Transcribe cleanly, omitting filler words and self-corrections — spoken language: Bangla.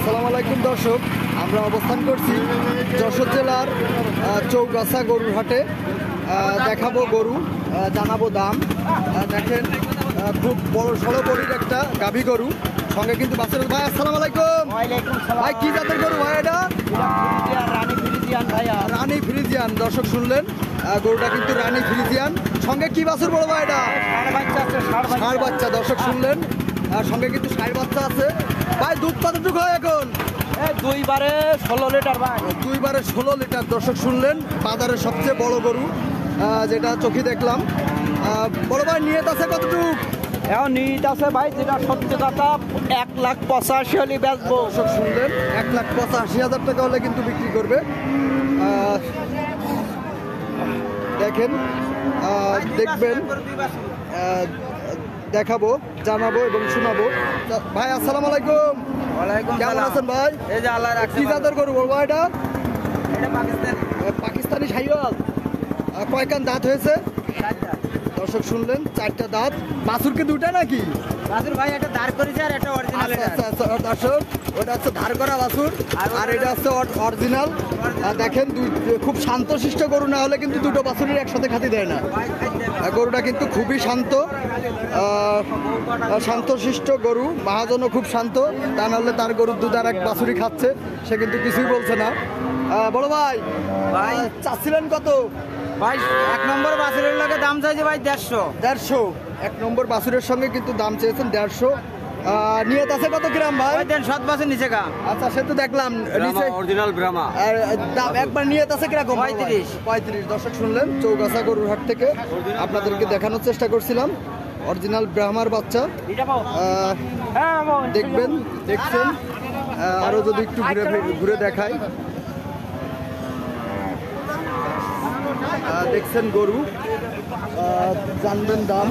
আসসালামু আলাইকুম দর্শক, আমরা অবস্থান করছি যশোর জেলার চৌগাছা গরুর হাটে। দেখাবো গরু, জানাবো দাম। দেখেন খুব বড় সড়ো বড়ির একটা গাভী গরু, সঙ্গে কিন্তু বাচ্চার ভাই। আসসালামু আলাইকুম ভাই, কি জাতের গরু ভাই এটা? রানী ফ্রিজিয়ান। দর্শক শুনলেন, গরুটা কিন্তু রানী ফ্রিজিয়ান। সঙ্গে কি বাছুর বড় ভাই এটা? ষাঁড় বাচ্চা। দর্শক শুনলেন, সঙ্গে কিন্তু ষাঁড় বাচ্চা আছে। ভাই দুধ কতটুকু হয় এখন? দুইবারে 16 লিটার ভাই। দুইবারে 16 লিটার। দর্শক শুনলেন, বাজারের সবচেয়ে বড় গরু, যেটা চোখে দেখলাম। বড় ভাই নিয়ত আছে কতটুকু? এখন নিট আছে ভাই, যেটা সত্যি কথা 1,85,000 হলে বেচবো। দর্শক শুনলেন, 1,85,000 টাকা হলে কিন্তু বিক্রি করবে। দেখেন, দেখবেন, দেখাবো, জানাবো এবং শোনাবো। ভাই আসসালামু আলাইকুম। ওয়ালাইকুম কেমন সালাম। আছেন ভাই? এই যে আল্লাহ রাখছে। কি জাতের গরু বলবো এটা? এটা পাকিস্তান। পাকিস্তানি শাহিওয়াল। কয় কান দাঁত হয়েছে? দর্শক শুনলেন, 4টা দাঁত। বাছুর কি দুটা নাকি? বাছুর ভাই একটা দাঁড় করেছে আর একটা অরিজিনাল। আচ্ছা, দর্শক ওটা হচ্ছে ধার করা বাছুর আর এটা হচ্ছে অরিজিনাল। দেখেন, খুব শান্তশিষ্ট গরু না হলে কিন্তু দুটো বাছুরের একসাথে খাতি দেয় না। গরুটা কিন্তু খুবই শান্ত, শান্তশিষ্ট গরু। মহাজনও খুব শান্ত, তা নাহলে তার গরুর দুধ আর এক বাছুরি খাচ্ছে, সে কিন্তু কিছুই বলছে না। বড় ভাই, চাচ্ছিলেন কত? ভাই 1 নম্বর বাছুরের লাগে দাম চাইছে ভাই 150। 1 নম্বর বাছুরের সঙ্গে কিন্তু দাম চেয়েছেন 150। নিয়ত আছে কত গ্রাম ভাই? দেন 7 বাছুর নিচে গা। আচ্ছা, সে তো দেখলাম নিচে অরিজিনাল ব্রাহ্মা। আর দাম একবার নিয়ত আছে কিরকম? 35। দর্শক শুনলেন, চৌগাছা গরুর হাট থেকে আপনাদেরকে দেখানোর চেষ্টা করছিলাম অরিজিনাল ব্রাহ্মার বাচ্চা। দেখবেন, দেখছেন, আরো যদি একটু ঘুরে দেখাই। দেখছেন গরু, জানবেন দাম।